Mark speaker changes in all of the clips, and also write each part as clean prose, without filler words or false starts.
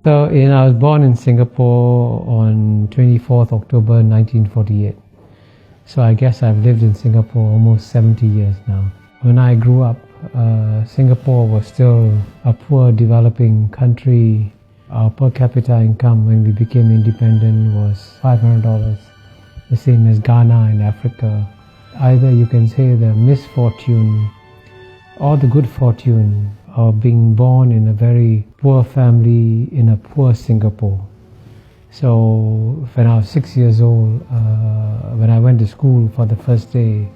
Speaker 1: So, I was born in Singapore on 24th October 1948. So I guess I've lived in Singapore almost 70 years now. When I grew up, Singapore was still a poor developing country. Our per capita income when we became independent was $500, the same as Ghana in Africa. Either you can say the misfortune or the good fortune of being born in a very poor family in a poor Singapore. So when I was 6 years old, when I went to school for the first day,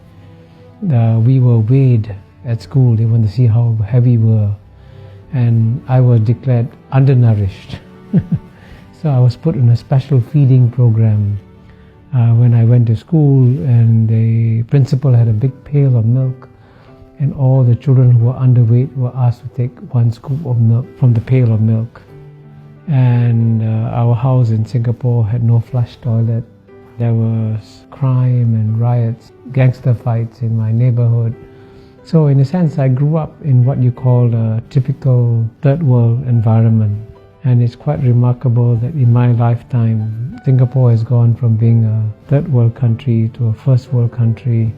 Speaker 1: we were weighed at school. They wanted to see how heavy we were, and I was declared undernourished. So I was put in a special feeding program when I went to school, and the principal had a big pail of milk, and all the children who were underweight were asked to take one scoop of milk from the pail of milk. And our house in Singapore had no flush toilet. There was crime and riots, gangster fights in my neighborhood. So in a sense, I grew up in what you call a typical third world environment. And it's quite remarkable that in my lifetime, Singapore has gone from being a third world country to a first world country,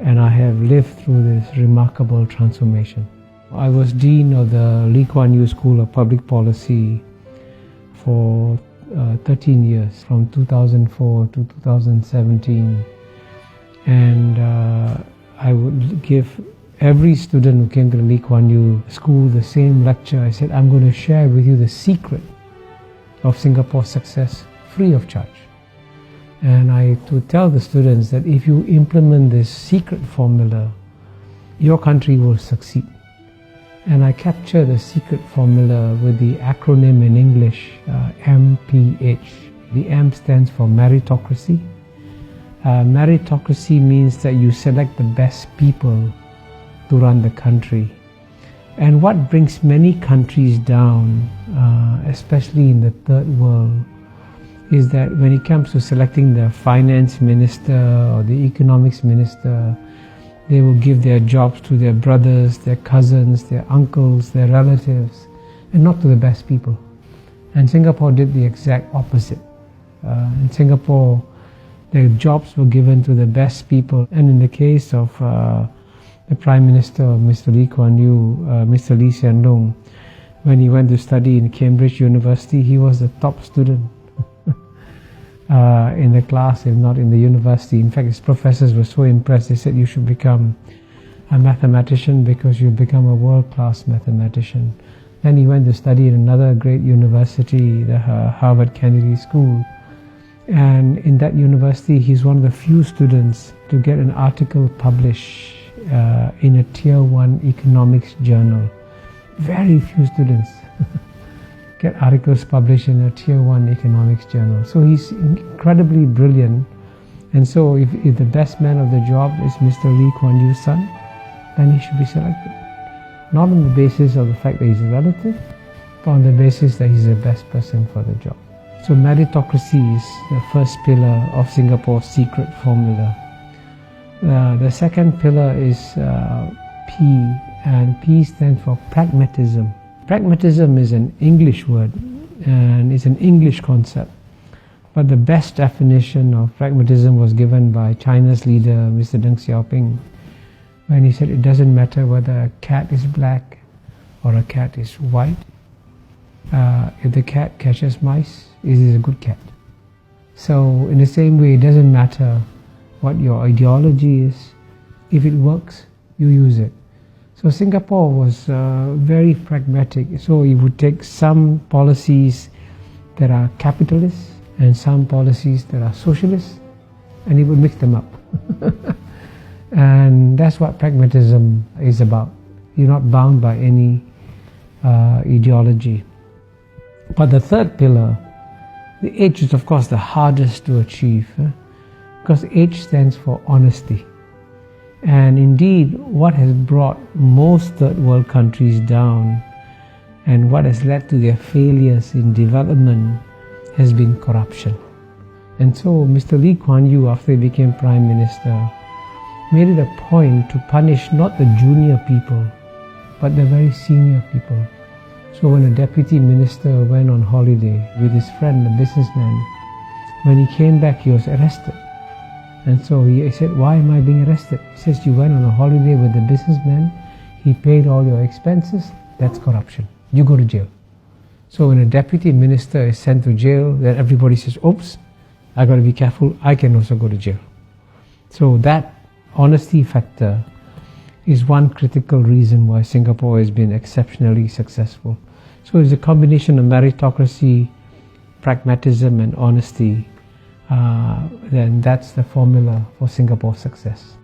Speaker 1: and I have lived through this remarkable transformation. I was Dean of the Lee Kuan Yew School of Public Policy for 13 years, from 2004 to 2017. And I would give every student who came to the Lee Kuan Yew School the same lecture. I said, I'm going to share with you the secret of Singapore's success free of charge. And I to tell the students that if you implement this secret formula, your country will succeed. And I capture the secret formula with the acronym in English, MPH. The M stands for meritocracy. Meritocracy means that you select the best people to run the country. And what brings many countries down, especially in the third world, is that when it comes to selecting the finance minister or the economics minister, they will give their jobs to their brothers, their cousins, their uncles, their relatives, and not to the best people. And Singapore did the exact opposite. In Singapore, the jobs were given to the best people. And in the case of the Prime Minister, Mr. Lee Kuan Yew, Mr. Lee Hsien Loong, when he went to study in Cambridge University, he was the top student in the class, if not in the university. In fact, his professors were so impressed, they said, you should become a mathematician because you'll become a world-class mathematician. Then he went to study in another great university, the Harvard Kennedy School. And in that university, he's one of the few students to get an article published in a Tier 1 economics journal. Very few students get articles published in a Tier 1 economics journal. So he's incredibly brilliant. And so if the best man of the job is Mr. Lee Kuan Yew's son, then he should be selected. Not on the basis of the fact that he's a relative, but on the basis that he's the best person for the job. So meritocracy is the first pillar of Singapore's secret formula. The second pillar is P, and P stands for pragmatism. Pragmatism is an English word, and it's an English concept. But the best definition of pragmatism was given by China's leader, Mr. Deng Xiaoping, when he said it doesn't matter whether a cat is black or a cat is white. If the cat catches mice, it is a good cat. So in the same way, it doesn't matter what your ideology is. If it works, you use it. So Singapore was very pragmatic. So it would take some policies that are capitalist and some policies that are socialist, and it would mix them up. And that's what pragmatism is about. You're not bound by any ideology. But the third pillar, the H, is of course the hardest to achieve, because H stands for honesty. And indeed, what has brought most third world countries down and what has led to their failures in development has been corruption. And so Mr. Lee Kuan Yew, after he became Prime Minister, made it a point to punish not the junior people, but the very senior people. So when a deputy minister went on holiday with his friend, a businessman, when he came back, he was arrested. And so he said, why am I being arrested? He says, you went on a holiday with a businessman, he paid all your expenses, that's corruption. You go to jail. So when a deputy minister is sent to jail, then everybody says, oops, I got to be careful, I can also go to jail. So that honesty factor is one critical reason why Singapore has been exceptionally successful. So it's a combination of meritocracy, pragmatism and honesty. Then that's the formula for Singapore's success.